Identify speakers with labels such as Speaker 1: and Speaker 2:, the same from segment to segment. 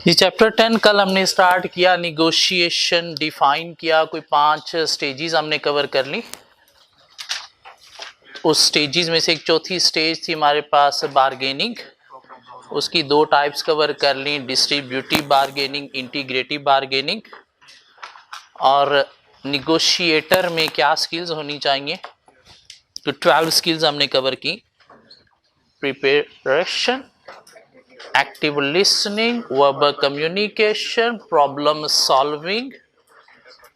Speaker 1: जी chapter 10 कल हमने start किया, निगोशिएशन डिफाइन किया, कोई 5 स्टेजेस हमने कवर कर ली। उस स्टेजेस में से एक चौथी स्टेज थी हमारे पास बारगेनिंग, उसकी 2 टाइप्स कवर कर ली, डिस्ट्रीब्यूटिव बारगेनिंग, इंटीग्रेटिव बारगेनिंग। और निगोशिएटर में क्या स्किल्स होनी चाहिए, तो 12 स्किल्स हमने कवर की। Preparation, active listening, verbal communication, problem solving,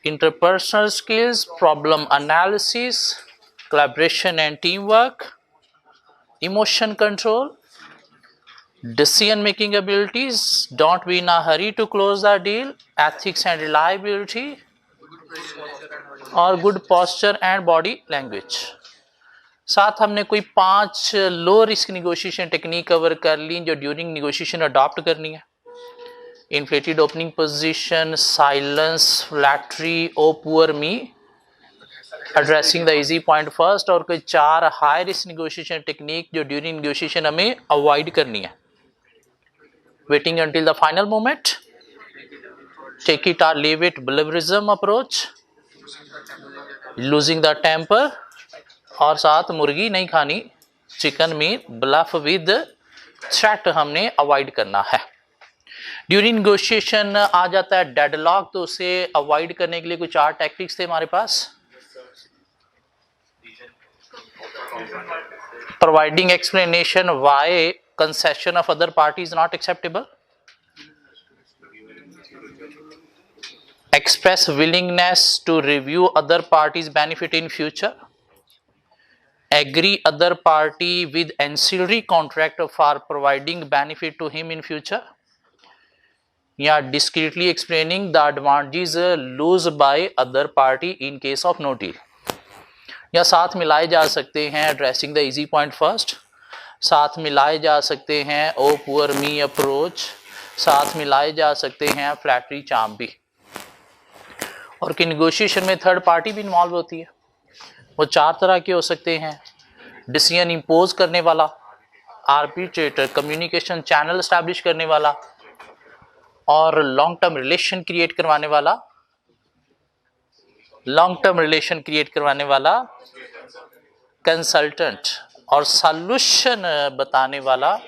Speaker 1: interpersonal skills, problem analysis, collaboration and teamwork, emotion control, decision making abilities, don't be in a hurry to close the deal, ethics and reliability, और good posture and body language। साथ हमने कोई 5 low risk negotiation technique cover कर ली जो during negotiation adopt करनी है। Inflated opening position, silence, flattery, oh poor me, addressing the easy point first, और कोई 4 हाई रिस्क निगोशिएशन टेक्निक जो ड्यूरिंग निगोशिएशन हमें अवॉइड करनी है। Waiting until the final moment, take it or leave it बिलीवरिज्म approach, losing the temper, और साथ मुर्गी नहीं खानी, chicken meat, bluff with threat हमने अवॉइड करना है। ड्यूरिंग निगोशिएशन आ जाता है डेडलॉक, तो उसे अवॉइड करने के लिए कुछ 4 टैक्टिक्स थे हमारे पास। Providing explanation why concession of other party is not acceptable, express willingness to review other party's benefit in future, agree other party with ancillary contract for providing benefit to him in future, या discreetly explaining the advantages lose by other party in case of no deal। या साथ मिलाए जा सकते हैं addressing the easy point first, साथ मिलाए जा सकते हैं ओ पुअर मी अप्रोच, साथ मिलाए जा सकते हैं फ्लैटरी चार्म भी। और कि निगोशिएशन में थर्ड पार्टी भी इन्वॉल्व होती है। वो 4 तरह के हो सकते हैं, डिसीजन इंपोज करने वाला, आर्बिट्रेटर, कम्युनिकेशन चैनल एस्टैब्लिश करने वाला, और लॉन्ग टर्म रिलेशन क्रिएट करवाने वाला, कंसल्टेंट, और सॉल्यूशन बताने वाला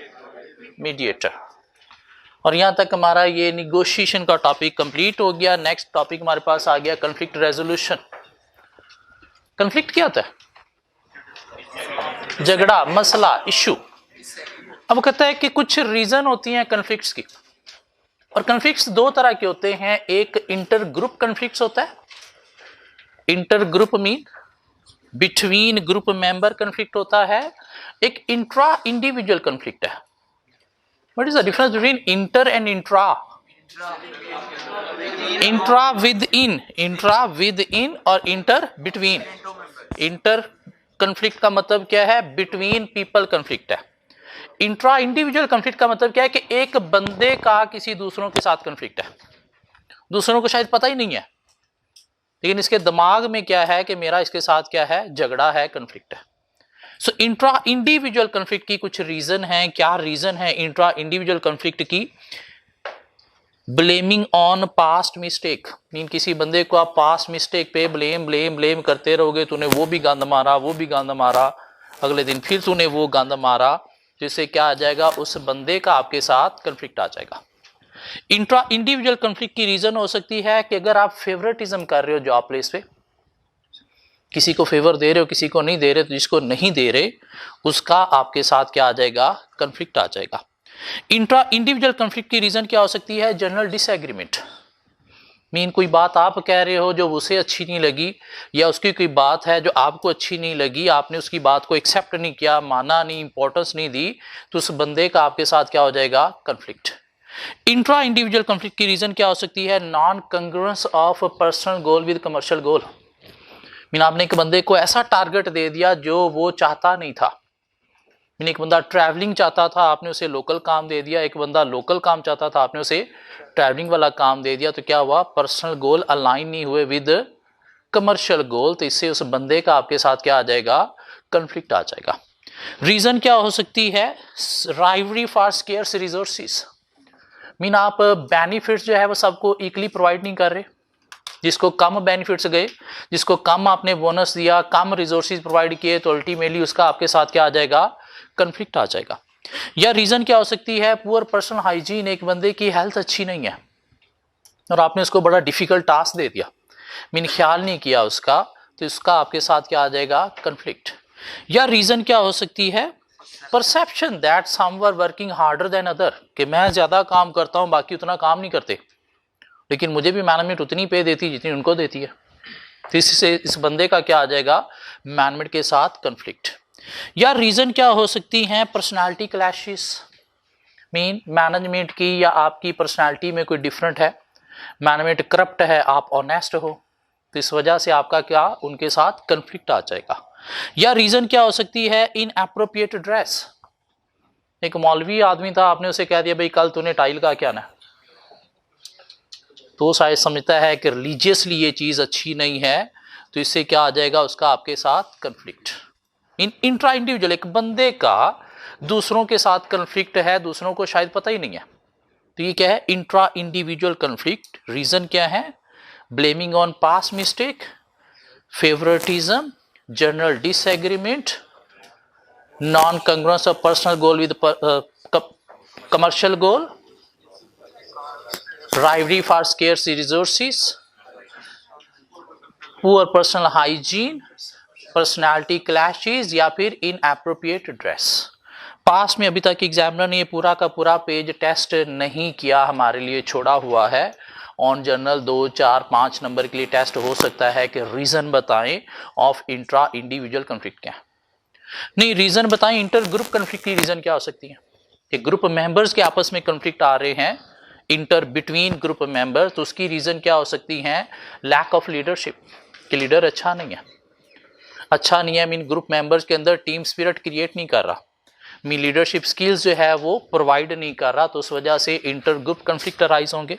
Speaker 1: मीडिएटर। और यहाँ तक हमारा ये निगोशिएशन का टॉपिक कंप्लीट हो गया। नेक्स्ट टॉपिक हमारे पास आ गया कॉन्फ्लिक्ट रेजोल्यूशन। कॉन्फ्लिक्ट क्या होता है? झगड़ा, मसला, इशू। अब कहता है कि कुछ रीजन होती हैं कॉन्फ्लिक्ट्स की, और कॉन्फ्लिक्ट्स 2 तरह के होते हैं। एक इंटर ग्रुप कॉन्फ्लिक्ट्स होता है, inter group mean between group member conflict होता है। एक इंट्रा इंडिविजुअल कॉन्फ्लिक्ट है। What is the difference between inter and intra? Intra with in और इंटर बिटवीन। इंटर कॉन्फ्लिक्ट का मतलब क्या है? बिटवीन पीपल कॉन्फ्लिक्ट है। इंट्रा इंडिविजुअल कॉन्फ्लिक्ट का मतलब क्या है कि एक बंदे का किसी दूसरों के साथ कॉन्फ्लिक्ट है, दूसरों को शायद पता ही नहीं है, लेकिन इसके दिमाग में क्या है कि मेरा इसके साथ क्या है, झगड़ा है, कॉन्फ्लिक्ट है। सो इंट्रा इंडिविजुअल कॉन्फ्लिक्ट की कुछ रीजन है। क्या रीजन है इंट्रा इंडिविजुअल कॉन्फ्लिक्ट की? Blaming on past mistake, mean किसी बंदे को आप पास्ट मिस्टेक पे ब्लेम करते रहोगे, तूने वो भी गंद मारा, अगले दिन फिर तूने वो गंद मारा, जिससे क्या आ जाएगा, उस बंदे का आपके साथ कॉन्फ्लिक्ट आ जाएगा। इंट्रा इंडिविजुअल कॉन्फ्लिक्ट की रीजन हो सकती है कि अगर आप फेवरेटिज्म कर रहे हो जॉब प्लेस पे, किसी को फेवर दे रहे हो, किसी को नहीं दे रहे, तो जिसको नहीं दे रहे उसका आपके साथ क्या आ जाएगा, कॉन्फ्लिक्ट आ जाएगा। इंट्रा इंडिविजुअल कॉन्फ्लिक्ट की रीजन क्या हो सकती है? जनरल डिसएग्रीमेंट, मीन कोई बात आप कह रहे हो जो उसे अच्छी नहीं लगी, या उसकी कोई बात है जो आपको अच्छी नहीं लगी, आपने उसकी बात को एक्सेप्ट नहीं किया, माना नहीं, इंपॉर्टेंस नहीं दी, तो उस बंदे का आपके साथ क्या हो जाएगा, कॉन्फ्लिक्ट। इंट्रा इंडिविजुअल कॉन्फ्लिक्ट की रीजन क्या हो सकती है? Non congruence of personal goal with commercial goal, mean आपने एक बंदे को ऐसा टारगेट दे दिया जो वो चाहता नहीं था। मीन एक बंदा ट्रैवलिंग चाहता था, आपने उसे लोकल काम दे दिया। एक बंदा लोकल काम चाहता था, आपने उसे ट्रैवलिंग वाला काम दे दिया। तो क्या हुआ, पर्सनल गोल अलाइन नहीं हुए विद कमर्शियल गोल, तो इससे उस बंदे का आपके साथ क्या आ जाएगा, कॉन्फ्लिक्ट आ जाएगा। रीजन क्या हो सकती है? राइवरी फॉर स्केर्स रिसोर्सेस, मीन आप बेनिफिट्स जो है वो सबको इक्वली प्रोवाइड नहीं कर रहे। जिसको कम बेनिफिट्स गए, जिसको कम आपने बोनस दिया, कम रिसोर्सेज प्रोवाइड किए, तो अल्टीमेटली उसका आपके साथ क्या आ जाएगा, कंफ्लिक्ट आ जाएगा। या रीजन क्या हो सकती है, पुअर पर्सनल हाइजीन, एक बंदे की हेल्थ अच्छी नहीं है और आपने उसको बड़ा डिफिकल्ट टास्क दे दिया, मीन ख्याल नहीं किया उसका, तो इसका आपके साथ क्या आ जाएगा, कंफ्लिक्ट। या रीजन क्या हो सकती है, perception that some were working harder than other, कि मैं ज्यादा काम करता हूं बाकी उतना काम नहीं करते, लेकिन मुझे भी मैनेजमेंट उतनी पे देती है जितनी उनको देती है, तो इससे इस बंदे का क्या आ जाएगा, मैनेजमेंट के साथ कंफ्लिक्ट। या रीजन क्या हो सकती हैं, पर्सनालिटी क्लैशेस, मीन मैनेजमेंट की या आपकी पर्सनालिटी में कोई डिफरेंट है, मैनेजमेंट करप्ट है, आप ऑनेस्ट हो, तो इस वजह से आपका क्या उनके साथ कंफ्लिक्ट आ जाएगा। या रीजन क्या हो सकती है, इनएप्रोप्रिएट ड्रेस, एक मौलवी आदमी था, आपने उसे कह दिया भाई कल तूने टाइल का क्या ना, तो शायद समझता है कि रिलीजियसली ये चीज अच्छी नहीं है, तो इससे क्या आ जाएगा, उसका आपके साथ कंफ्लिक्ट। इंट्रा इंडिविजुअल, एक बंदे का दूसरों के साथ कंफ्लिक्ट है, दूसरों को शायद पता ही नहीं है, तो ये क्या है, इंट्रा इंडिविजुअल कंफ्लिक्ट। रीजन क्या है, blaming on past mistake, favouritism, general disagreement, non congruence of personal goal with commercial goal, rivalry for scarce resources, poor personal hygiene, personality clashes, या फिर inappropriate dress। पास में अभी तक एग्जामिनर ने ये पूरा का पूरा पेज टेस्ट नहीं किया, हमारे लिए छोड़ा हुआ है। ऑन जनरल 2, 4, 5 नंबर के लिए टेस्ट हो सकता है कि रीजन बताएं ऑफ इंट्रा इंडिविजुअल कंफ्लिक्ट क्या है, नहीं रीजन बताएं इंटर ग्रुप कंफ्लिक्ट की रीजन क्या हो सकती है, कि ग्रुप मेंबर्स के आपस में कंफ्लिक्ट आ रहे हैं, इंटर बिटवीन ग्रुप मेंबर, तो उसकी रीजन क्या हो सकती है, लैक ऑफ लीडरशिप, कि लीडर अच्छा नहीं है, अच्छा नहीं है मीन ग्रुप मेंबर्स के अंदर टीम स्पिरिट क्रिएट नहीं कर रहा, मीन लीडरशिप स्किल्स जो है वो प्रोवाइड नहीं कर रहा, तो उस वजह से इंटर ग्रुप कंफ्लिक्ट अराइज होंगे।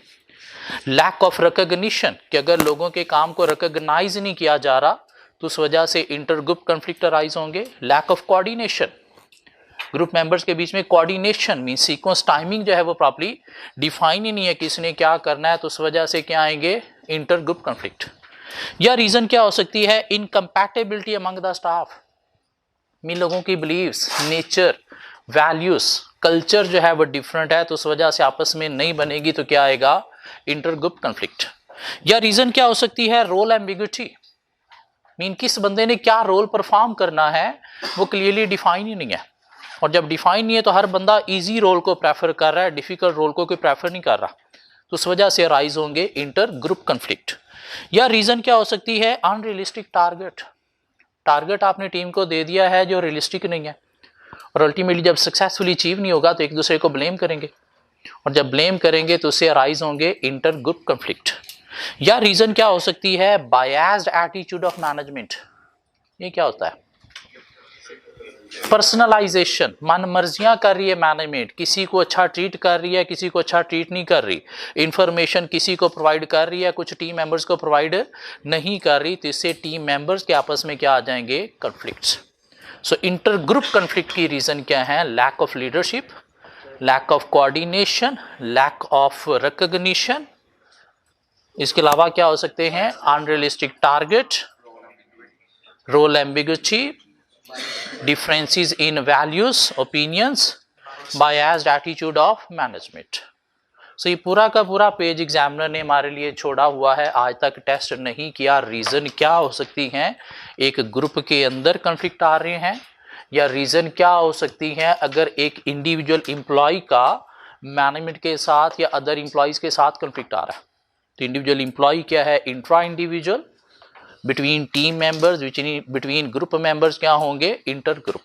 Speaker 1: लैक ऑफ रिकॉग्निशन, कि अगर लोगों के काम को रिकॉग्नाइज नहीं किया जा रहा, तो उस वजह से इंटर ग्रुप कंफ्लिक्ट अराइज होंगे। Lack of coordination, group members के बीच में कोऑर्डिनेशन मीन सीक्वेंस टाइमिंग जो है वो प्रॉपर्ली डिफाइन ही नहीं है, किसने क्या करना है, तो उस वजह से क्या आएंगे, इंटर ग्रुप कंफ्लिक्ट। या रीजन क्या हो सकती है, incompatibility among the staff, mean लोगों की बिलीव्स, नेचर, वैल्यूज, कल्चर जो है वो डिफरेंट है, तो उस वजह से आपस में नहीं बनेगी, तो क्या आएगा, इंटर ग्रुप कंफ्लिक्ट। या रीजन क्या हो सकती है, रोल एम्बिग्यूटी, मीन किस बंदे ने क्या रोल परफॉर्म करना है वो क्लियरली डिफाइन ही नहीं है, और जब डिफाइन नहीं है तो हर बंदा इजी रोल को प्रेफर कर रहा है, डिफिकल्ट रोल को कोई प्रेफर नहीं कर रहा, तो उस वजह से राइज होंगे इंटर ग्रुप कंफ्लिक्ट। या रीजन क्या हो सकती है, अनरियलिस्टिक टारगेट, टारगेट आपने टीम को दे दिया है जो रियलिस्टिक नहीं है, और अल्टीमेटली जब सक्सेसफुली अचीव नहीं होगा तो एक दूसरे को ब्लेम करेंगे, और जब ब्लेम करेंगे तो उससे राइज होंगे इंटर ग्रुप कंफ्लिक्ट। या रीजन क्या हो सकती है, बायस्ड एटीट्यूड ऑफ मैनेजमेंट, ये क्या होता है, पर्सनलाइजेशन, मन मर्जियां कर रही है मैनेजमेंट, किसी को अच्छा ट्रीट कर रही है, किसी को अच्छा ट्रीट नहीं कर रही, इंफॉर्मेशन किसी को प्रोवाइड कर रही है, कुछ टीम मेंबर्स को प्रोवाइड नहीं कर रही, तो इससे टीम मेंबर्स के आपस में क्या आ जाएंगे, conflicts. So inter group conflict की रीजन क्या है, lack of leadership, lack of coordination, lack of recognition, इसके अलावा क्या हो सकते हैं, unrealistic target, role ambiguity, differences in values, opinions, biased attitude of management। So ये पूरा का पूरा पेज एग्जामिनर ने हमारे लिए छोड़ा हुआ है, आज तक टेस्ट नहीं किया। रीजन क्या हो सकती हैं, एक ग्रुप के अंदर कॉन्फ्लिक्ट आ रहे हैं, या रीजन क्या हो सकती हैं अगर एक इंडिविजुअल एम्प्लॉय का मैनेजमेंट के साथ या अदर एम्प्लॉयज के साथ कॉन्फ्लिक्ट आ रहा है। तो इंडिविजुअल एम्प्लॉय क्या है, intra individual, between team members, between group members क्या होंगे, इंटर ग्रुप।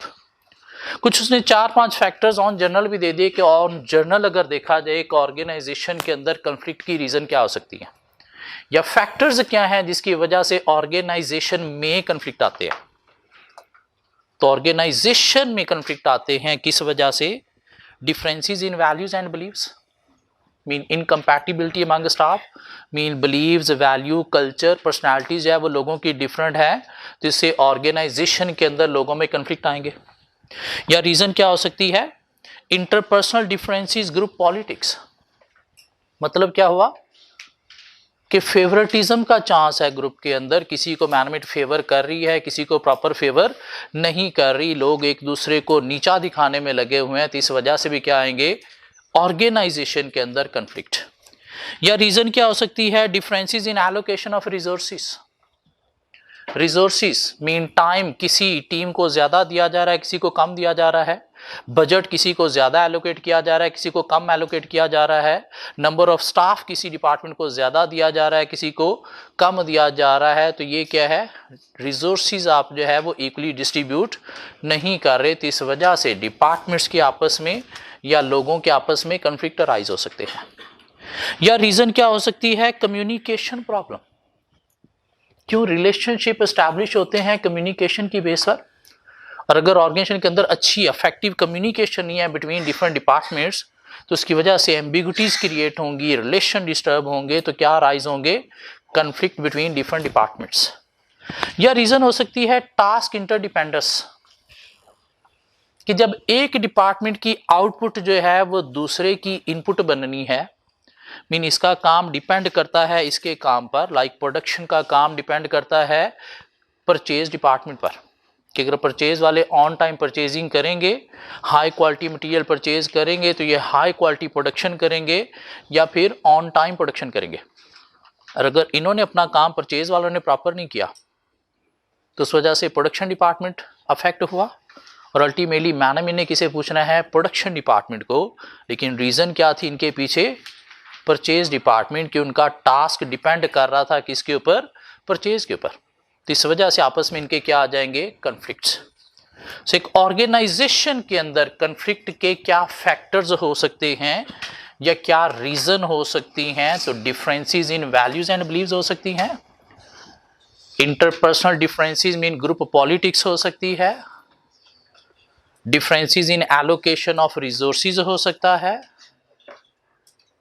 Speaker 1: कुछ उसने 4-5 फैक्टर्स ऑन जनरल भी दे दिए कि ऑन जनरल अगर देखा जाए एक ऑर्गेनाइजेशन के अंदर कॉन्फ्लिक्ट की रीजन क्या हो सकती है, या फैक्टर्स क्या हैं जिसकी वजह से ऑर्गेनाइजेशन में कॉन्फ्लिक्ट आते हैं। तो ऑर्गेनाइजेशन में कॉन्फ्लिक्ट आते हैं किस वजह से, differences in values and beliefs, mean incompatibility among staff, mean beliefs, value, culture, personalities जो है वो लोगों की डिफरेंट है, जिससे ऑर्गेनाइजेशन के अंदर लोगों में कॉन्फ्लिक्ट आएंगे। या रीजन क्या हो सकती है, इंटरपर्सनल डिफरेंसेस, ग्रुप पॉलिटिक्स, मतलब क्या हुआ कि फेवरेटिज्म का चांस है ग्रुप के अंदर, किसी को मैनेजमेंट फेवर कर रही है, किसी को प्रॉपर फेवर नहीं कर रही, लोग एक दूसरे को नीचा दिखाने में लगे हुए हैं। तो इस वजह से भी क्या आएंगे, ऑर्गेनाइजेशन के अंदर कन्फ्लिक्ट। या रीजन क्या हो सकती है, differences in allocation of resources. Resources mean time, किसी टीम को ज्यादा दिया जा रहा है, किसी को कम दिया जा रहा है। बजट किसी को ज्यादा एलोकेट किया जा रहा है, किसी को कम एलोकेट किया जा रहा है। नंबर ऑफ स्टाफ किसी डिपार्टमेंट को ज्यादा दिया जा रहा है, किसी को कम दिया जा रहा है। तो ये क्या है, रिसोर्सेज आप जो है वो इक्वली डिस्ट्रीब्यूट नहीं कर रहे। तो इस वजह से डिपार्टमेंट्स के आपस में या लोगों के आपस में कन्फ्लिक्ट अराइज हो सकते हैं। या रीजन क्या हो सकती है, कम्युनिकेशन प्रॉब्लम। क्यों रिलेशनशिप एस्टैब्लिश होते हैं कम्युनिकेशन की बेस पर, और अगर ऑर्गेनाइजेशन के अंदर अच्छी इफेक्टिव कम्युनिकेशन नहीं है बिटवीन डिफरेंट डिपार्टमेंट्स, तो उसकी वजह से एम्बिग्युइटीज क्रिएट होंगी, रिलेशन डिस्टर्ब होंगे। तो क्या राइज होंगे, कन्फ्लिक्ट बिटवीन डिफरेंट डिपार्टमेंट्स। या रीजन हो सकती है टास्क इंटरडिपेंडेंस, कि जब एक डिपार्टमेंट की आउटपुट जो है वो दूसरे की इनपुट बननी है, मीन इसका काम डिपेंड करता है इसके काम पर। लाइक प्रोडक्शन का काम डिपेंड करता है परचेज डिपार्टमेंट पर, कि अगर परचेज वाले ऑन टाइम परचेजिंग करेंगे, हाई क्वालिटी मटेरियल परचेज करेंगे, तो ये हाई क्वालिटी प्रोडक्शन करेंगे या फिर ऑन टाइम प्रोडक्शन करेंगे। और अगर इन्होंने अपना काम परचेज वालों ने प्रॉपर नहीं किया, तो उस वजह से प्रोडक्शन डिपार्टमेंट अफेक्ट हुआ। और अल्टीमेटली मैनेजमेंट ने किसे पूछना है, प्रोडक्शन डिपार्टमेंट को। लेकिन रीजन क्या थी इनके पीछे, परचेज डिपार्टमेंट, कि उनका टास्क डिपेंड कर रहा था किसके ऊपर, परचेज के ऊपर। तो इस वजह से आपस में इनके क्या आ जाएंगे, कन्फ्लिक्ट्स। सो एक ऑर्गेनाइजेशन के अंदर कन्फ्लिक्ट के क्या फैक्टर्स हो सकते हैं या क्या रीजन हो सकती हैं, तो differences in values and beliefs हो सकती हैं, interpersonal differences mean group politics हो सकती है, differences in allocation of resources हो सकता है,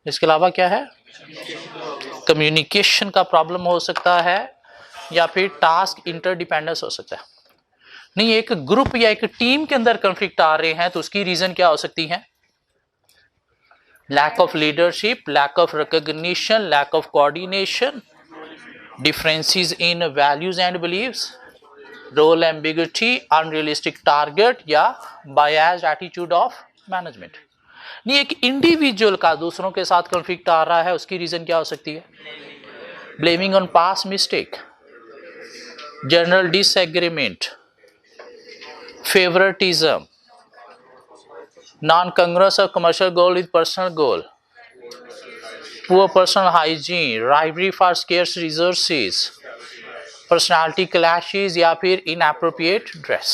Speaker 1: इसके अलावा क्या है, कम्युनिकेशन का प्रॉब्लम हो सकता है, या फिर टास्क इंटरडिपेंडेंस हो सकता है। नहीं, एक ग्रुप या एक टीम के अंदर कॉन्फ्लिक्ट आ रहे हैं तो उसकी रीजन क्या हो सकती है, lack of leadership, lack of recognition, lack of coordination, differences in values and beliefs, role ambiguity, unrealistic target, या बायस्ड एटीट्यूड ऑफ मैनेजमेंट। नहीं, एक इंडिविजुअल का दूसरों के साथ कॉन्फ्लिक्ट आ रहा है, उसकी रीजन क्या हो सकती है, blaming on past mistake, general disagreement, favoritism, non-congruence of commercial goal with personal goal, poor personal hygiene, rivalry for scarce resources, personality clashes, या फिर inappropriate dress।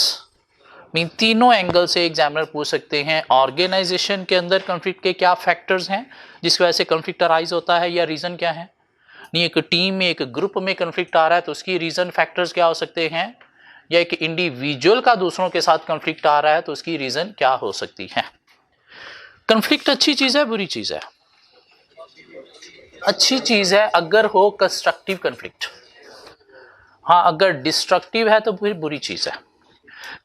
Speaker 1: मीन तीनों एंगल से एग्जामिनर पूछ सकते हैं ऑर्गेनाइजेशन के अंदर कॉन्फ्लिक्ट के क्या फैक्टर्स हैं जिसकी वजह से कॉन्फ्लिक्ट अराइज होता है, या रीजन क्या है। नहीं, एक टीम में एक ग्रुप में कॉन्फ्लिक्ट आ रहा है तो उसकी रीजन फैक्टर्स क्या हो सकते हैं, या एक इंडिविजुअल का दूसरों के साथ कॉन्फ्लिक्ट आ रहा है तो उसकी रीजन क्या हो सकती है। कॉन्फ्लिक्ट अच्छी चीज है, बुरी चीज है। अच्छी चीज है अगर हो कंस्ट्रक्टिव कॉन्फ्लिक्ट, हाँ अगर डिस्ट्रक्टिव है तो फिर बुरी चीज है।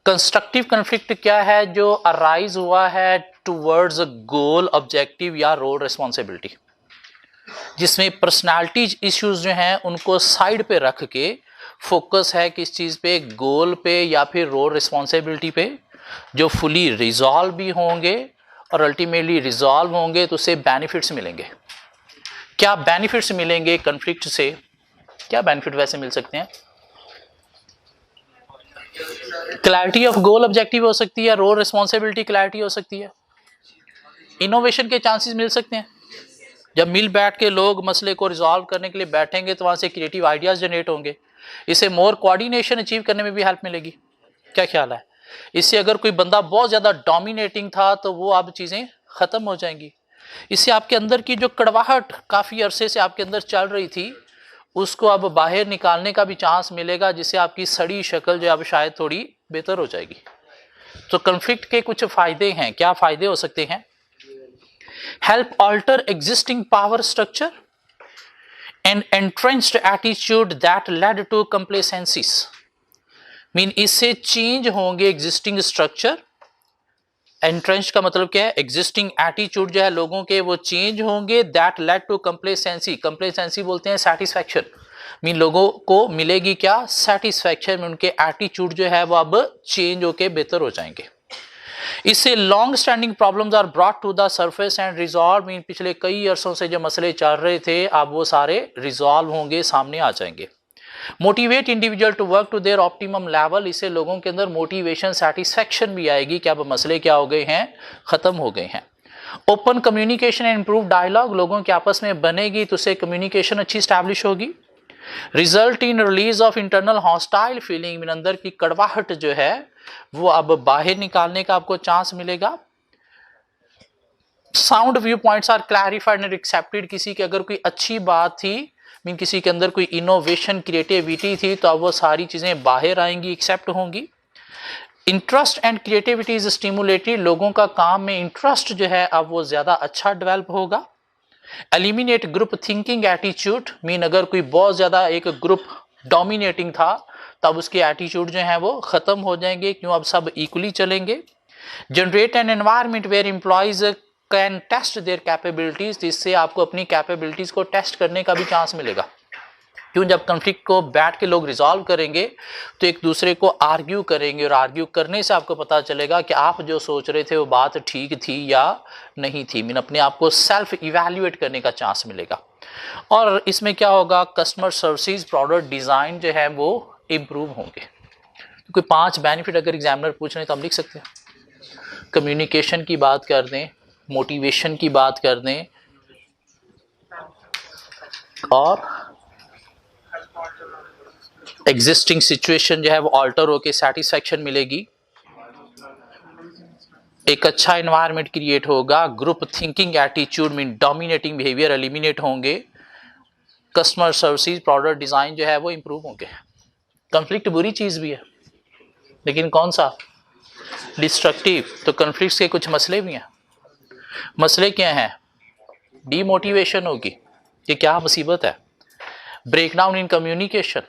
Speaker 1: कंस्ट्रक्टिव कॉन्फ्लिक्ट क्या है, जो अराइज हुआ है टुवर्ड्स अ गोल, ऑब्जेक्टिव या रोल रिस्पॉन्सिबिलिटी, जिसमें पर्सनालिटी इश्यूज जो हैं उनको साइड पे रख के फोकस है किस चीज पे, गोल पे या फिर रोल रिस्पॉन्सिबिलिटी पे, जो फुली रिजॉल्व भी होंगे और अल्टीमेटली रिजॉल्व होंगे तो उससे बेनिफिट्स मिलेंगे। क्या बेनिफिट्स मिलेंगे कॉन्फ्लिक्ट से, क्या बेनिफिट वैसे मिल सकते हैं, क्लैरिटी ऑफ गोल ऑब्जेक्टिव हो सकती है, रोल रिस्पॉन्सिबिलिटी क्लैरिटी हो सकती है, इनोवेशन के चांसेस मिल सकते हैं। जब मिल बैठ के लोग मसले को रिजॉल्व करने के लिए बैठेंगे तो वहां से क्रिएटिव आइडियाज जनरेट होंगे, इससे मोर कोऑर्डिनेशन अचीव करने में भी हेल्प मिलेगी। क्या ख्याल है, इससे अगर कोई बंदा बहुत ज्यादा डोमिनेटिंग था तो वो अब चीजें खत्म हो जाएंगी। इससे आपके अंदर की जो कड़वाहट काफी अरसे से आपके अंदर चल रही थी उसको अब बाहर निकालने का भी चांस मिलेगा, जिससे आपकी सड़ी शक्ल जो अब शायद थोड़ी बेहतर हो जाएगी। तो कॉन्फ्लिक्ट के कुछ फायदे हैं, क्या फायदे हो सकते हैं, help alter existing power structure and entrenched attitude that led to complacencies, mean इससे चेंज होंगे एग्जिस्टिंग स्ट्रक्चर एंट्रेंच का मतलब क्या है, एग्जिस्टिंग एटीट्यूड जो है लोगों के वो चेंज होंगे, that led to complacency, complacency बोलते हैं सेटिस्फैक्शन, मीन लोगों को मिलेगी क्या, सेटिस्फैक्शन, उनके एटीट्यूड जो है वो अब चेंज होके बेहतर हो जाएंगे। इससे long standing problems are brought to the surface and resolve, mean पिछले कई अरसों से जो मसले चल रहे थे अब वो सारे रिजॉल्व होंगे, सामने आ जाएंगे। Motivate individual to work to their optimum level, इससे लोगों के अंदर मोटिवेशन सेटिस्फैक्शन भी आएगी कि अब मसले क्या हो गए हैं, खत्म हो गए हैं। Open communication and improve dialogue, लोगों के आपस में बनेगी तो उससे कम्युनिकेशन अच्छी स्टैब्लिश होगी। Result in release of internal hostile feeling, mean अंदर की कड़वाहट जो है वो अब बाहर निकालने का आपको चांस मिलेगा। Sound view points are clarified and accepted, किसी की अगर कोई अच्छी बात थी, मीन किसी के अंदर कोई इनोवेशन क्रिएटिविटी थी तो अब वो सारी चीजें बाहर आएंगी, एक्सेप्ट होंगी। Interest and creativity is stimulated, लोगों का काम में इंटरेस्ट जो है अब वो ज्यादा अच्छा डेवलप होगा। Eliminate group thinking attitude, mean अगर कोई बहुत ज्यादा एक ग्रुप डोमिनेटिंग था तब उसके एटीट्यूड जो है वो खत्म हो जाएंगे, क्यों अब सब इक्वली चलेंगे। Generate an environment where employees can test their capabilities, जिससे आपको अपनी कैपेबिलिटीज को टेस्ट करने का भी चांस मिलेगा, क्यों जब कॉन्फ्लिक्ट को बैठ के लोग रिजॉल्व करेंगे तो एक दूसरे को आर्ग्यू करेंगे और आर्ग्यू करने से आपको पता चलेगा कि आप जो सोच रहे थे वो बात ठीक थी या नहीं थी, मीन अपने आप को सेल्फ इवैल्यूएट करने का चांस मिलेगा। और इसमें क्या होगा, कस्टमर सर्विसेज प्रोडक्ट डिजाइन जो है वो इम्प्रूव होंगे। तो कोई 5 बेनिफिट अगर एग्जामिनर पूछ रहे हैं तो हम लिख सकते हैं। कम्युनिकेशन की बात कर दें, मोटिवेशन की बात कर दें, और एग्जिस्टिंग सिचुएशन जो है वो ऑल्टर होके सेटिस्फैक्शन मिलेगी, एक अच्छा एनवायरनमेंट क्रिएट होगा, group thinking attitude mean dominating behaviour eliminate होंगे, कस्टमर सर्विसेज प्रोडक्ट डिजाइन जो है वो इंप्रूव होंगे। कॉन्फ्लिक्ट बुरी चीज भी है लेकिन कौन सा, डिस्ट्रक्टिव, तो कॉन्फ्लिक्ट्स के कुछ मसले भी हैं। मसले क्या हैं, डीमोटिवेशन होगी, ये क्या मुसीबत है, breakdown in communication,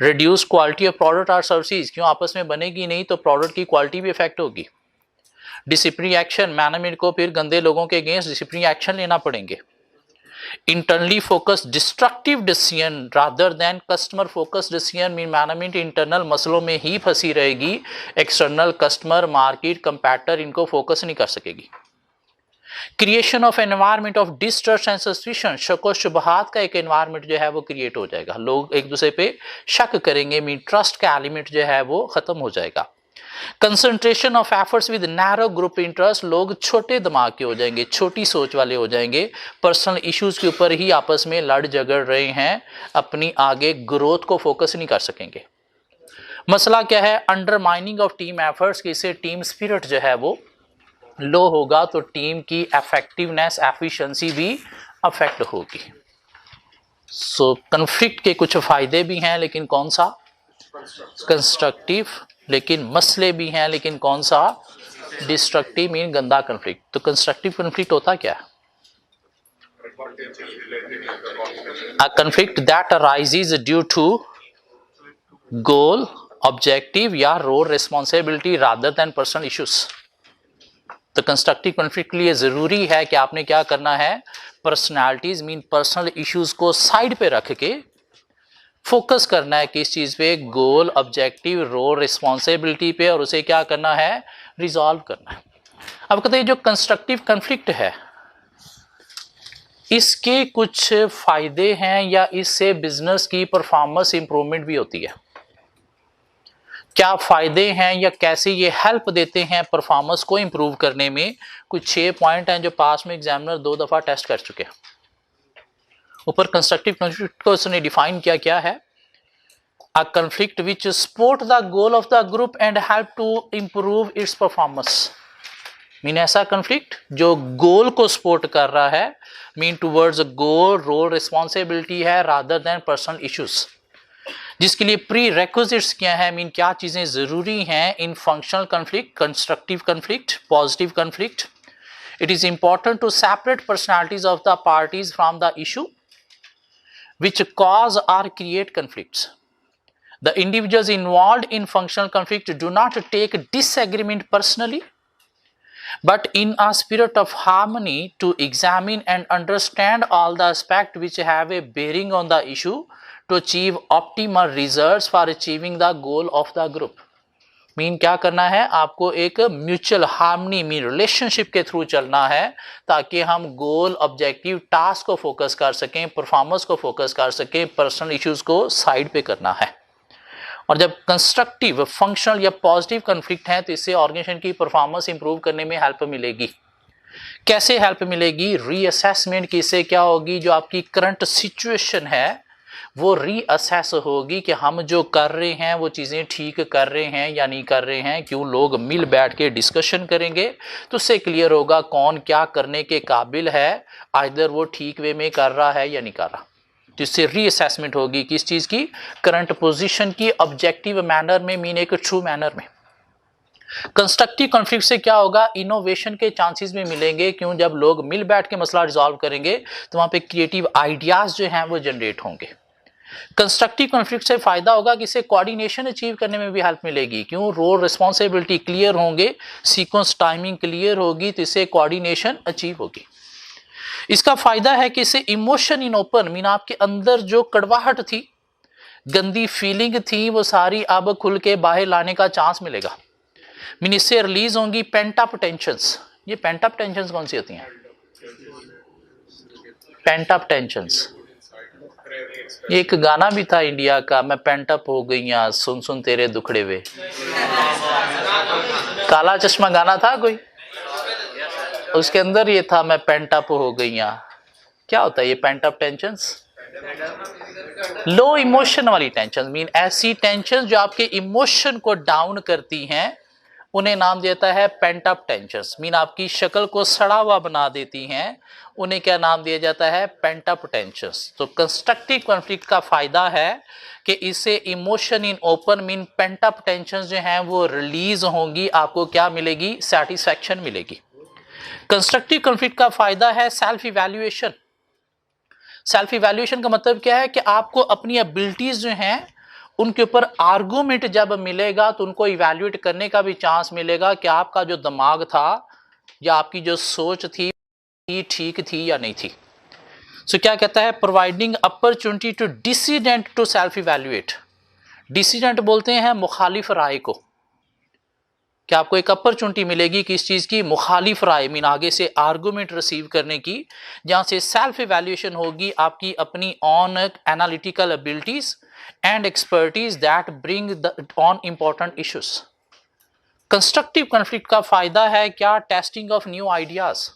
Speaker 1: reduce quality of product और सर्विसेज, क्यों आपस में बनेगी नहीं तो प्रोडक्ट की क्वालिटी भी इफेक्ट होगी। डिसिप्लिनरी एक्शन, मैनेजमेंट को फिर गंदे लोगों के अगेंस्ट डिसिप्लिनरी एक्शन लेना पड़ेंगे। Internally focused destructive decision rather than customer focused decision, mean management internal मसलों में ही फंसी रहेगी, एक्सटर्नल कस्टमर मार्केट कंपैटर इनको फोकस नहीं कर सकेगी। Creation of environment of distrust and suspicion, शक व शुबहात का एक एनवायरनमेंट जो है वो क्रिएट हो जाएगा, लोग एक दूसरे पे शक करेंगे, मीन ट्रस्ट का एलिमेंट जो है वो खत्म हो जाएगा। Concentration of efforts with narrow group interest, लोग छोटे दिमाग के हो जाएंगे, छोटी सोच वाले हो जाएंगे, पर्सनल इश्यूज के ऊपर ही आपस में लड़ झगड़ रहे हैं, अपनी आगे ग्रोथ को फोकस नहीं कर सकेंगे। मसला क्या है, अंडरमाइनिंग ऑफ टीम एफर्ट्स, इससे टीम स्पिरिट जो है वो लो होगा तो टीम की इफेक्टिवनेस एफिशिएंसी भी अफेक्ट होगी। सो कॉन्फ्लिक्ट के कुछ फायदे भी हैं लेकिन कौन सा, कंस्ट्रक्टिव, लेकिन मसले भी हैं लेकिन कौन सा, डिस्ट्रक्टिव मीन गंदा कॉन्फ्लिक्ट। तो कंस्ट्रक्टिव कॉन्फ्लिक्ट होता क्या है, a conflict that arises due to goal, objective या role responsibility rather than personal issues. तो कंस्ट्रक्टिव कॉन्फ्लिक्ट के लिए जरूरी है कि आपने क्या करना है, पर्सनालिटीज मीन पर्सनल इश्यूज को साइड पे रख के फोकस करना है किस चीज पे, गोल, ऑब्जेक्टिव, रोल, रिस्पॉन्सिबिलिटी पे, और उसे क्या करना है, रिजॉल्व करना है। अब कहते हैं जो कंस्ट्रक्टिव कॉन्फ्लिक्ट है इसके कुछ फायदे हैं या इससे बिजनेस की परफॉर्मेंस इंप्रूवमेंट भी होती है। क्या फायदे हैं या कैसे ये हेल्प देते हैं परफॉर्मेंस को इंप्रूव करने में, कुछ 6 पॉइंट हैं जो पास में एग्जामिनर 2 दफा टेस्ट कर चुके हैं। ऊपर कंस्ट्रक्टिव कॉन्फ्लिक्ट को उसने डिफाइन किया, क्या है, a conflict which support the goal of the group and help to improve its performance, mean ऐसा कॉन्फ्लिक्ट जो गोल को सपोर्ट कर रहा है, mean towards goal, role, responsibility है रादर देन पर्सनल इश्यूज, जिसके लिए प्री रेक्विजिट्स क्या है, मीन क्या चीजें जरूरी हैं इन functional conflict, constructive conflict, positive conflict. It is important to separate personalities of the parties from the issue which cause or create conflicts. The individuals involved in functional conflict do not take disagreement personally, but in a spirit of harmony to examine and understand all the aspects which have a bearing on the issue to achieve optimal results for achieving the goal of the group. Mean क्या करना है, आपको एक mutual harmony mean relationship के through चलना है ताकि हम गोल ऑब्जेक्टिव टास्क को फोकस कर सकें, परफॉर्मेंस को फोकस कर सकें, पर्सनल इश्यूज को साइड पे करना है। और जब कंस्ट्रक्टिव फंक्शनल या पॉजिटिव कन्फ्लिक्ट है तो इससे ऑर्गेनाइजेशन की परफॉर्मेंस इंप्रूव करने में हेल्प मिलेगी। कैसे हेल्प मिलेगी? रीअसेसमेंट की, इससे क्या होगी, जो आपकी करंट सिचुएशन है वो रीअसेस होगी कि हम जो कर रहे हैं वो चीज़ें ठीक कर रहे हैं या नहीं कर रहे हैं। क्यों? लोग मिल बैठ के डिस्कशन करेंगे तो उससे क्लियर होगा कौन क्या करने के काबिल है, आइदर वो ठीक वे में कर रहा है या नहीं कर रहा। तो इससे रीअसेसमेंट होगी किस चीज़ की? करंट पोजीशन की, ऑब्जेक्टिव मैनर में, मीन एक ट्रू मैनर में। कंस्ट्रक्टिव कॉन्फ्लिक्ट से क्या होगा? इनोवेशन के चांसेस भी मिलेंगे। क्यों? जब लोग मिल बैठ के मसला रिजॉल्व करेंगे तो वहाँ पे क्रिएटिव आइडियाज जो हैं वो जनरेट होंगे। कंस्ट्रक्टिव कॉन्फ्लिक्ट से फायदा होगा कि इससे कोऑर्डिनेशन अचीव करने में भी हेल्प मिलेगी। क्यों? रोल रिस्पॉन्सिबिलिटी क्लियर होंगे, सीक्वेंस टाइमिंग क्लियर होगी, तो इससे कोऑर्डिनेशन अचीव होगी। इसका फायदा है कि इससे इमोशन इन ओपन, मीन आपके अंदर जो कड़वाहट थी, गंदी फीलिंग थी, वो सारी अब खुल के बाहर लाने का चांस मिलेगा। मीन इससे रिलीज होंगी पेंट अप टेंशंस। ये पेंट अप टेंशंस कौन सी होती हैं? पेंट अप टेंशंस, एक गाना भी था इंडिया का, मैं पेंट अप हो गई यहाँ सुन सुन तेरे दुखड़े वे। काला चश्मा गाना था कोई, उसके अंदर ये था मैं पेंट अप हो गई यहाँ। क्या होता है ये पेंट अप टेंशंस? लो इमोशन वाली टेंशन, मीन ऐसी टेंशन जो आपके इमोशन को डाउन करती हैं, उन्हें नाम देता है पेंट अप टेंशंस। मीन आपकी शक्ल को सड़ा हुआ बना देती हैं, उन्हें क्या नाम दिया जाता है? Pent up tensions. तो कंस्ट्रक्टिव कॉन्फ्लिक्ट का फायदा है कि इससे emotion in open, mean pent up tensions जो हैं वो रिलीज होंगी, आपको क्या मिलेगी? सेटिस्फैक्शन मिलेगी। कंस्ट्रक्टिव कॉन्फ्लिक्ट का फायदा है सेल्फ इवैल्यूएशन। सेल्फ इवैल्यूएशन का मतलब क्या है कि आपको अपनी एबिलिटीज जो हैं उनके ऊपर आर्गूमेंट जब मिलेगा तो उनको इवैल्यूएट करने का भी चांस मिलेगा कि आपका जो दिमाग था या आपकी जो सोच थी ठीक थी या नहीं थी। सो क्या कहता है? Providing opportunity to dissident to self evaluate. Dissident बोलते हैं मुखालिफ राय को, कि आपको एक अपॉर्चुनिटी मिलेगी किस चीज़ की? मुखालिफ राय, मीन आगे से आर्गूमेंट रिसीव करने की, जहाँ से सेल्फ इवैल्यूएशन होगी आपकी अपनी on analytical abilities and expertise that bring on important issues. Constructive conflict का फायदा है क्या? Testing of new ideas.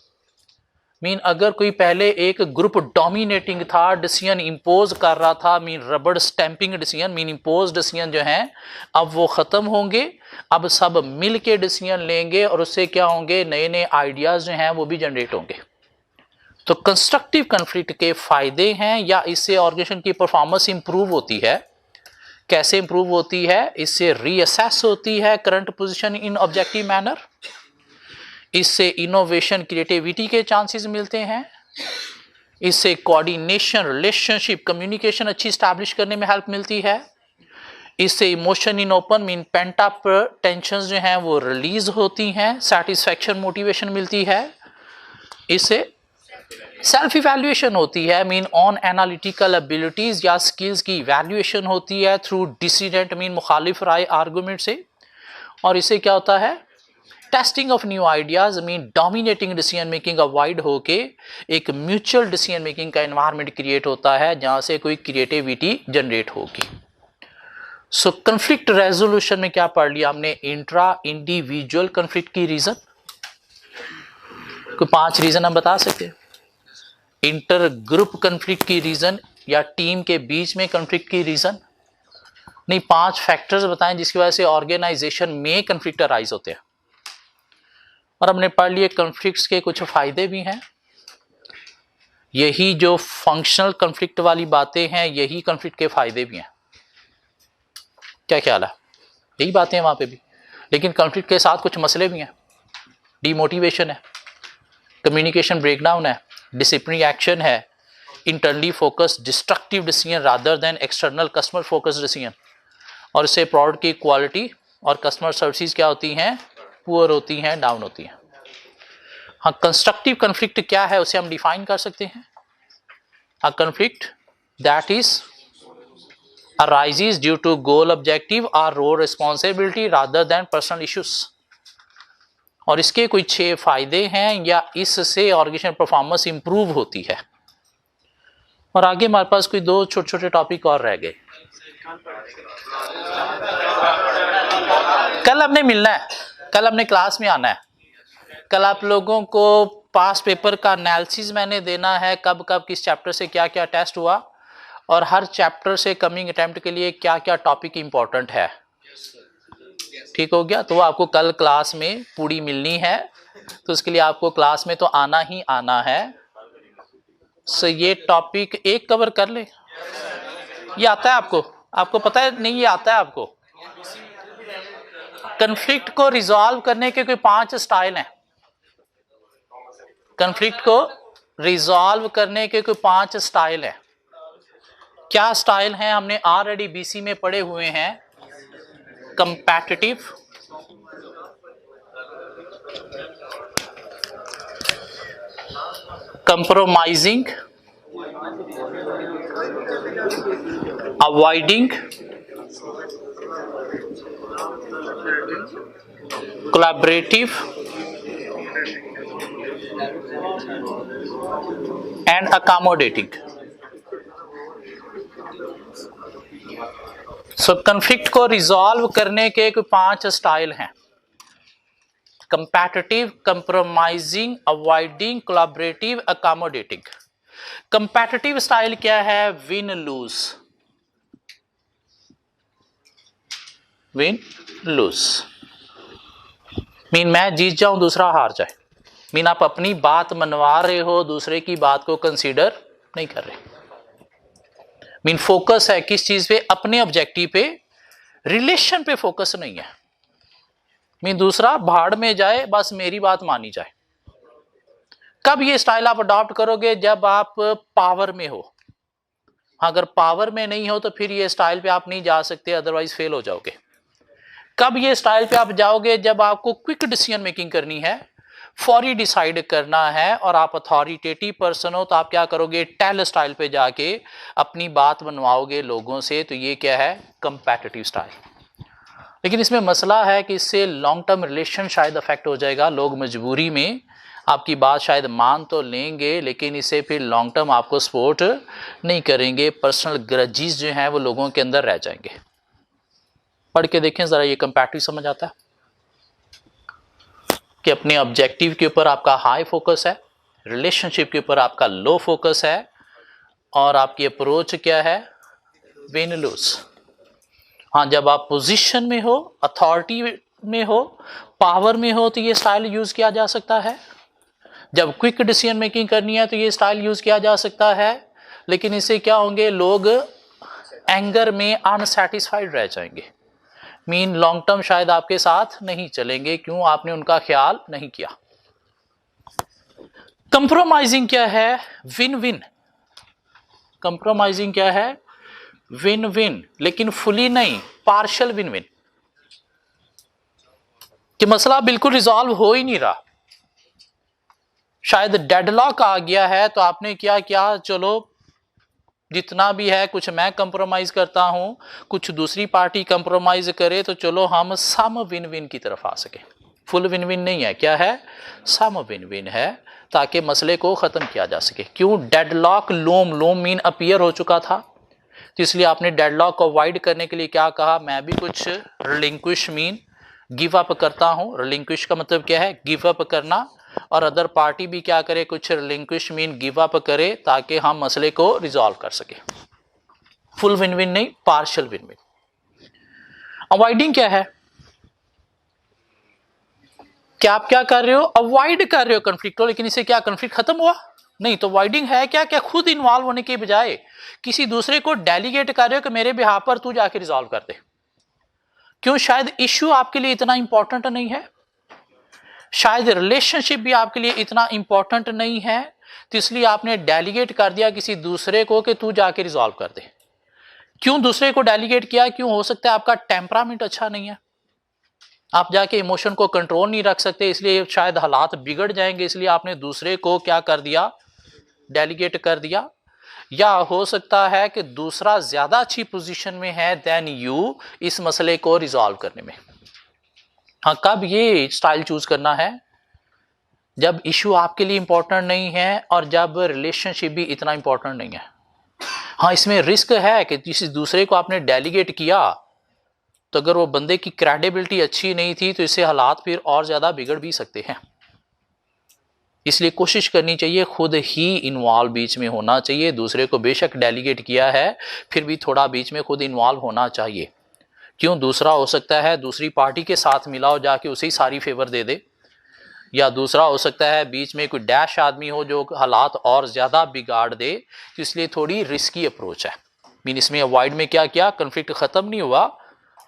Speaker 1: Mean अगर कोई पहले एक ग्रुप डोमिनेटिंग था, डिसीजन इंपोज कर रहा था, मीन रबड़ stamping decision, mean impose decision जो हैं अब वो ख़त्म होंगे। अब सब मिल के डिसीजन लेंगे और उससे क्या होंगे? नए नए आइडियाज़ जो हैं वो भी जनरेट होंगे। तो कंस्ट्रक्टिव कॉन्फ्लिक्ट के फायदे हैं, या इससे ऑर्गेनाइजेशन की परफॉर्मेंस इंप्रूव होती है। कैसे इंप्रूव होती है? इससे रीअसेस होती है current position in objective manner, इससे इनोवेशन क्रिएटिविटी के चांसेस मिलते हैं, इससे कोऑर्डिनेशन रिलेशनशिप कम्युनिकेशन अच्छी स्टैब्लिश करने में हेल्प मिलती है, इससे emotion in open, mean pent up tensions जो हैं वो रिलीज होती हैं, सेटिस्फैक्शन मोटिवेशन मिलती है, इससे सेल्फ इवैल्यूएशन होती है, मीन ऑन एनालिटिकल एबिलिटीज या स्किल्स की इवैल्यूएशन होती है थ्रू डिसीडेंट, मीन मुखालिफ राय आर्गूमेंट से। और इससे क्या होता है? Testing of new ideas, mean dominating decision making avoid होके एक म्यूचुअल डिसीजन मेकिंग का एनवायरनमेंट क्रिएट होता है जहां से कोई क्रिएटिविटी जनरेट होगी। सो कन्फ्लिक्ट रेजोल्यूशन में क्या पढ़ लिया हमने? इंट्रा इंडिविजुअल कन्फ्लिक्ट की रीजन, कोई 5 रीजन हम बता सकते? इंटर ग्रुप कन्फ्लिक्ट की रीजन, या टीम के बीच में कन्फ्लिक्ट की रीजन? नहीं, 5 फैक्टर्स बताएं जिसकी वजह से ऑर्गेनाइजेशन में कन्फ्लिक्ट अराइज होते हैं। और हमने पढ़ लिए कन्फ्लिक्ट्स के कुछ फायदे भी हैं। यही जो फंक्शनल कन्फ्लिक्ट वाली बातें हैं, यही कन्फ्लिक्ट के फायदे भी हैं। क्या ख्याल है? यही बातें हैं वहाँ पे भी, लेकिन कन्फ्लिक्ट के साथ कुछ मसले भी हैं। डीमोटिवेशन है, कम्युनिकेशन ब्रेकडाउन है, डिसिप्लिनरी एक्शन है, internally focused destructive decision rather than external customer focused decision. और इससे प्रोडक्ट की क्वालिटी और कस्टमर सर्विस क्या होती हैं, पुअर होती हैं, डाउन होती हैं। हाँ, कंस्ट्रक्टिव कन्फ्लिक्ट क्या है उसे हम डिफाइन कर सकते हैं। A conflict that is arises due to goal objective or role responsibility rather than personal issues। और इसके कोई 6 फायदे हैं या इससे ऑर्गेनाइजेशन परफॉर्मेंस इंप्रूव होती है। और आगे हमारे पास कोई 2 छोटे छोटे टॉपिक और रह गए। कल हमने मिलना है, कल हमने क्लास में आना है। कल आप लोगों को पास पेपर का एनालिसिस मैंने देना है, कब कब किस चैप्टर से क्या क्या टेस्ट हुआ और हर चैप्टर से कमिंग अटेम्प्ट के लिए क्या क्या टॉपिक इंपॉर्टेंट है। ठीक हो गया? तो वो आपको कल क्लास में पूरी मिलनी है, तो उसके लिए आपको क्लास में तो आना ही आना है। सो ये टॉपिक एक कवर कर ले। ये आता है आपको? आपको पता है नहीं? ये आता है आपको? कन्फ्लिक्ट को रिजॉल्व करने के कोई 5 स्टाइल हैं। कन्फ्लिक्ट को रिजॉल्व करने के कोई 5 स्टाइल हैं। क्या स्टाइल हैं? हमने ऑलरेडी बीसी में पढ़े हुए हैं। Competitive, compromising, avoiding, collaborative and accommodating. So conflict को रिजॉल्व करने के कोई 5 स्टाइल हैं। Competitive, compromising, avoiding, collaborative, accommodating. Competitive style क्या है? Win loose. Win loose mean मैं जीत जाऊं दूसरा हार जाए। मीन आप अपनी बात मनवा रहे हो, दूसरे की बात को कंसीडर नहीं कर रहे। मीन फोकस है किस चीज पे? अपने ऑब्जेक्टिव पे, रिलेशन पे फोकस नहीं है। मीन दूसरा भाड़ में जाए, बस मेरी बात मानी जाए। कब ये स्टाइल आप अडॉप्ट करोगे? जब आप पावर में हो। अगर पावर में नहीं हो तो फिर ये स्टाइल पे आप नहीं जा सकते, अदरवाइज फेल हो जाओगे। कब ये स्टाइल पे आप जाओगे? जब आपको क्विक डिसीजन मेकिंग करनी है, फौरी डिसाइड करना है और आप अथॉरिटेटिव पर्सन हो, तो आप क्या करोगे? टेल स्टाइल पे जाके अपनी बात बनवाओगे लोगों से। तो ये क्या है? Competitive style. लेकिन इसमें मसला है कि इससे लॉन्ग टर्म रिलेशन शायद अफेक्ट हो जाएगा। लोग मजबूरी में आपकी बात शायद मान तो लेंगे, लेकिन इससे फिर लॉन्ग टर्म आपको सपोर्ट नहीं करेंगे। पर्सनल ग्रजेस जो हैं वो लोगों के अंदर रह जाएंगे। पढ़ के देखें जरा, ये कंपैटिटिव समझ आता है कि अपने ऑब्जेक्टिव के ऊपर आपका हाई फोकस है, रिलेशनशिप के ऊपर आपका लो फोकस है, और आपकी अप्रोच क्या है? Win loose. हाँ, जब आप पोजीशन में हो, अथॉरिटी में हो, पावर में हो, तो ये स्टाइल यूज किया जा सकता है। जब क्विक डिसीजन मेकिंग करनी है तो ये स्टाइल यूज किया जा सकता है। लेकिन इससे क्या होंगे? लोग एंगर में अनसेटिस्फाइड रह जाएंगे। मीन लॉन्ग टर्म शायद आपके साथ नहीं चलेंगे। क्यों? आपने उनका ख्याल नहीं किया। कंप्रोमाइजिंग क्या है? Win win. कंप्रोमाइजिंग क्या है? विन विन, लेकिन फुली नहीं, पार्शियल विन विन। कि मसला बिल्कुल रिजॉल्व हो ही नहीं रहा, शायद डेडलॉक आ गया है, तो आपने क्या किया? चलो जितना भी है कुछ मैं कंप्रोमाइज करता हूं, कुछ दूसरी पार्टी कंप्रोमाइज करे, तो चलो हम सम विन विन की तरफ आ सके। फुल विन विन नहीं है, क्या है? सम विन विन है, ताकि मसले को खत्म किया जा सके। क्यों? डेडलॉक, लोम लोम मीन अपीयर हो चुका था, तो इसलिए आपने डेडलॉक को अवॉइड करने के लिए क्या कहा? मैं भी कुछ रिलिंक्विश मीन गिव अप करता हूं। रिलिंक्विश का मतलब क्या है? गिव अप करना। और अदर पार्टी भी क्या करे? कुछ रिलिंक्विश मीन गिव अप करे, ताकि हम मसले को रिजॉल्व कर सके। फुल विन विन नहीं, पार्शियल विन विन। अवॉइडिंग क्या है? क्या आप क्या कर रहे हो? अवॉइड कर रहे हो कंफ्लिक्ट को। लेकिन इससे क्या कंफ्लिक्ट खत्म हुआ? नहीं। तो अवॉइडिंग है क्या? क्या खुद इन्वॉल्व होने के बजाय किसी दूसरे को डेलीगेट कर रहे हो कि मेरे बिहाफ पर तू जाके रिजॉल्व कर दे। क्यों? शायद इश्यू आपके लिए इतना इंपॉर्टेंट नहीं है, शायद रिलेशनशिप भी आपके लिए इतना इंपॉर्टेंट नहीं है, तो इसलिए आपने डेलीगेट कर दिया किसी दूसरे को कि तू जाके रिजॉल्व कर दे। क्यों दूसरे को डेलीगेट किया? क्यों? हो सकता है आपका टेम्परामेंट अच्छा नहीं है, आप जाके इमोशन को कंट्रोल नहीं रख सकते, इसलिए शायद हालात बिगड़ जाएंगे, इसलिए आपने दूसरे को क्या कर दिया? डेलीगेट कर दिया। या हो सकता है कि दूसरा ज्यादा अच्छी पोजीशन में है देन यू इस मसले को रिजॉल्व करने में। हाँ, कब ये स्टाइल चूज करना है? जब इशू आपके लिए इंपॉर्टेंट नहीं है और जब रिलेशनशिप भी इतना इंपॉर्टेंट नहीं है। हाँ, इसमें रिस्क है कि किसी दूसरे को आपने डेलीगेट किया तो अगर वो बंदे की क्रेडिबिलिटी अच्छी नहीं थी तो इससे हालात फिर और ज्यादा बिगड़ भी सकते हैं। इसलिए कोशिश करनी चाहिए खुद ही इन्वॉल्व बीच में होना चाहिए। दूसरे को बेशक डेलीगेट किया है फिर भी थोड़ा बीच में खुद इन्वॉल्व होना चाहिए। क्यों? दूसरा हो सकता है दूसरी पार्टी के साथ मिला हो, जाके उसे ही सारी फेवर दे दे, या दूसरा हो सकता है बीच में कोई डैश आदमी हो जो हालात और ज्यादा बिगाड़ दे, तो इसलिए थोड़ी रिस्की अप्रोच है। मीन इसमें अवॉइड में क्या किया? कंफ्लिक्ट खत्म नहीं हुआ,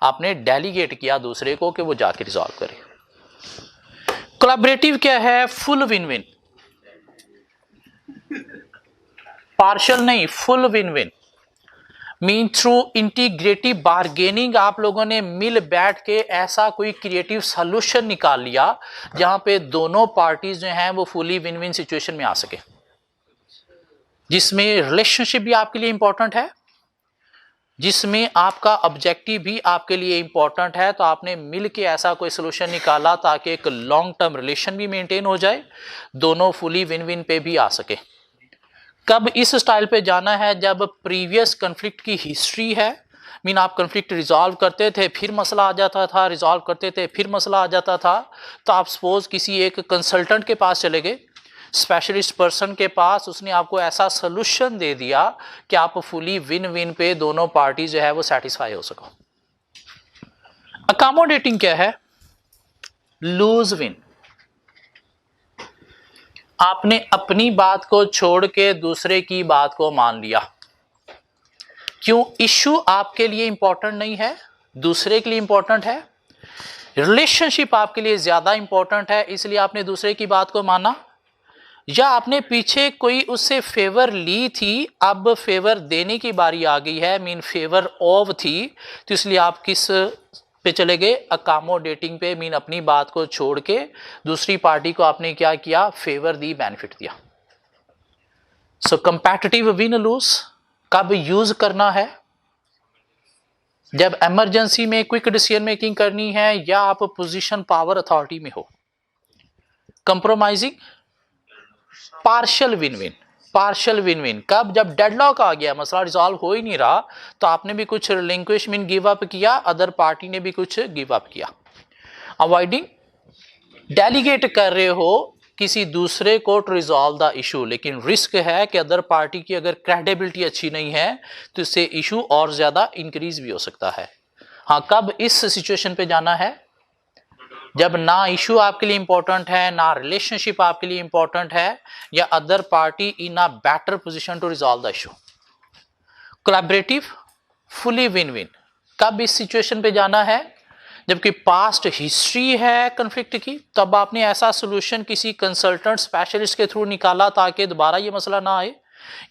Speaker 1: आपने डेलीगेट किया दूसरे को कि वो जाके रिजॉल्व करे। कोलैबोरेटिव क्या है? फुल विन विन, पार्शियल नहीं, full win win. Mean through integrative bargaining आप लोगों ने मिल बैठ के ऐसा कोई क्रिएटिव सॉल्यूशन निकाल लिया जहां पे दोनों पार्टीज जो हैं वो फुली विन विन सिचुएशन में आ सके, जिसमें रिलेशनशिप भी आपके लिए इंपॉर्टेंट है, जिसमें आपका ऑब्जेक्टिव भी आपके लिए इंपॉर्टेंट है। तो आपने मिल के ऐसा कोई सोल्यूशन निकाला ताकि एक लॉन्ग टर्म रिलेशन भी मेंटेन हो जाए, दोनों फुली विन विन पे भी आ सके। कब इस स्टाइल पे जाना है? जब प्रीवियस कन्फ्लिक्ट की हिस्ट्री है, मीन आप कन्फ्लिक्ट रिजॉल्व करते थे फिर मसला आ जाता था, रिजॉल्व करते थे फिर मसला आ जाता था। तो आप सपोज किसी एक कंसल्टेंट के पास चले गए, स्पेशलिस्ट पर्सन के पास, उसने आपको ऐसा सोल्यूशन दे दिया कि आप फुली विन विन पे दोनों पार्टी जो है वो सेटिस्फाई हो सको। अकोमोडेटिंग क्या है? Loose win. आपने अपनी बात को छोड़ के दूसरे की बात को मान लिया। क्यों? इश्यू आपके लिए इंपॉर्टेंट नहीं है, दूसरे के लिए इंपॉर्टेंट है। रिलेशनशिप आपके लिए ज्यादा इंपॉर्टेंट है, इसलिए आपने दूसरे की बात को माना। या आपने पीछे कोई उससे फेवर ली थी, अब फेवर देने की बारी आ गई है, मीन फेवर ऑफ थी, तो इसलिए आप किस पे चले गए? अकोमोडेटिंग पे। मीन अपनी बात को छोड़ के दूसरी पार्टी को आपने क्या किया? फेवर दी, बेनिफिट दिया। सो कंपैटिटिव विन लूज कब यूज करना है? जब इमरजेंसी में क्विक डिसीजन मेकिंग करनी है या आप पोजीशन पावर अथॉरिटी में हो। Compromising, partial win win. Partial win win कब? जब डेडलॉक आ गया, मसला रिजॉल्व हो ही नहीं रहा, तो आपने भी कुछ रिलिंक्विश मीन गिव अप किया, अदर पार्टी ने भी कुछ गिव अप किया। अवॉइडिंग, डेलीगेट कर रहे हो किसी दूसरे को टू रिजॉल्व द इशू, लेकिन रिस्क है कि अदर पार्टी की अगर क्रेडिबिलिटी अच्छी नहीं है तो इससे इशू और ज्यादा इंक्रीज भी हो सकता है। हाँ, कब इस सिचुएशन पे जाना है? जब ना इशू आपके लिए इंपॉर्टेंट है, ना रिलेशनशिप आपके लिए इंपॉर्टेंट है, या other party in a better position to resolve the issue. Collaborative, fully win win कब इस सिचुएशन पे जाना है? जबकि पास्ट हिस्ट्री है कन्फ्लिक्ट की, तब आपने ऐसा सोल्यूशन किसी कंसल्टेंट स्पेशलिस्ट के थ्रू निकाला ताकि दोबारा ये मसला ना आए।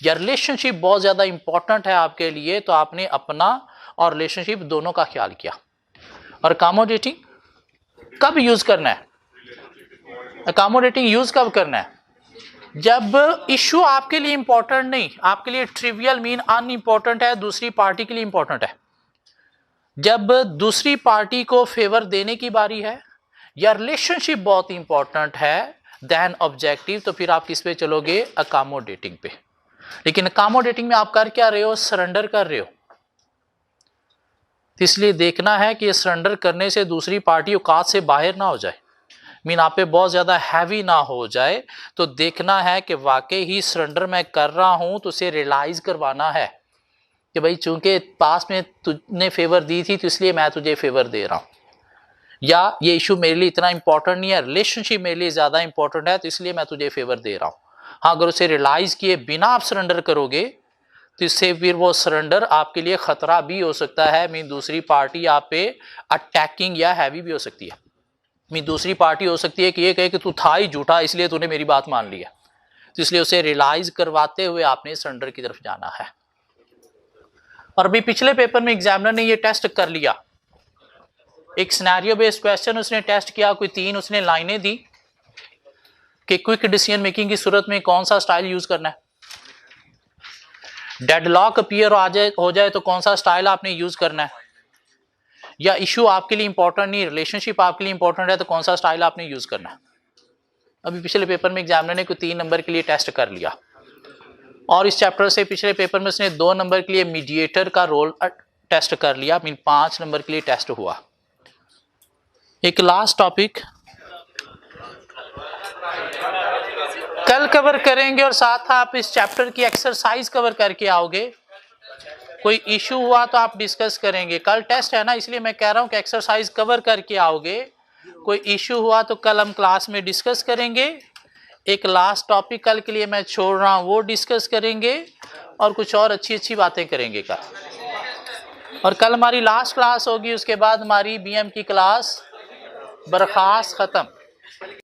Speaker 1: या रिलेशनशिप बहुत ज्यादा इंपॉर्टेंट है आपके लिए, तो आपने अपना और रिलेशनशिप दोनों का ख्याल किया। और अकोमोडेटिंग कब यूज करना है? अकोमोडेटिंग यूज कब करना है? जब इश्यू आपके लिए इंपॉर्टेंट नहीं, आपके लिए ट्रिवियल मीन अनइंपॉर्टेंट है, दूसरी पार्टी के लिए इंपॉर्टेंट है। जब दूसरी पार्टी को फेवर देने की बारी है या रिलेशनशिप बहुत इंपॉर्टेंट है देन ऑब्जेक्टिव, तो फिर आप किस पे चलोगे? अकोमोडेटिंग पे। लेकिन अकोमोडेटिंग में आप कर क्या रहे हो? सरेंडर कर रहे हो। इसलिए देखना है कि सरेंडर करने से दूसरी पार्टी औकात से बाहर ना हो जाए, मीन आप पे बहुत ज्यादा हैवी ना हो जाए। तो देखना है कि वाकई ही सरेंडर मैं कर रहा हूं, तो उसे रियलाइज करवाना है कि भाई चूंकि पास में तुझने फेवर दी थी तो इसलिए मैं तुझे फेवर दे रहा हूं, या ये इशू मेरे लिए इतना इंपॉर्टेंट नहीं है, रिलेशनशिप मेरे लिए ज्यादा इंपॉर्टेंट है, तो इसलिए मैं तुझे फेवर दे रहा हूं। हाँ, अगर उसे रियलाइज किए बिना आप सरेंडर करोगे तो इससे फिर वो सरेंडर आपके लिए खतरा भी हो सकता है, मीन दूसरी पार्टी आप पे अटैकिंग या हैवी भी हो सकती है। मीन दूसरी पार्टी हो सकती है कि ये कहे कि तू था ही झूठा इसलिए तूने मेरी बात मान लिया, तो इसलिए उसे रियलाइज करवाते हुए आपने सरेंडर की तरफ जाना है। और अभी पिछले पेपर में एग्जामिनर ने ये टेस्ट कर लिया, एक सिनेरियो बेस्ड क्वेश्चन उसने टेस्ट किया, कोई 3 उसने लाइनें दी कि क्विक डिसीजन मेकिंग की सूरत में कौन सा स्टाइल यूज करना है, डेडलॉक अपीयर हो जाए तो कौन सा स्टाइल आपने यूज करना है, या इशू आपके लिए इंपॉर्टेंट नहीं, रिलेशनशिप आपके लिए इंपॉर्टेंट है तो कौन सा स्टाइल आपने यूज करना है। अभी पिछले पेपर में एग्जामिनर ने कोई 3 नंबर के लिए टेस्ट कर लिया, और इस चैप्टर से पिछले पेपर में उसने 2 नंबर के लिए मीडिएटर का रोल टेस्ट कर लिया, मीन 5 नंबर के लिए टेस्ट हुआ। एक लास्ट टॉपिक कल कवर करेंगे और साथ आप इस चैप्टर की एक्सरसाइज कवर करके आओगे। कोई इशू हुआ तो आप डिस्कस करेंगे, कल टेस्ट है ना, इसलिए मैं कह रहा हूं कि एक्सरसाइज कवर करके आओगे। कोई इशू हुआ तो कल हम क्लास में डिस्कस करेंगे। एक लास्ट टॉपिक कल के लिए मैं छोड़ रहा हूं, वो डिस्कस करेंगे और कुछ और अच्छी अच्छी बातें करेंगे कल। और कल हमारी लास्ट क्लास होगी, उसके बाद हमारी बीएम की क्लास बर्खास्त खत्म।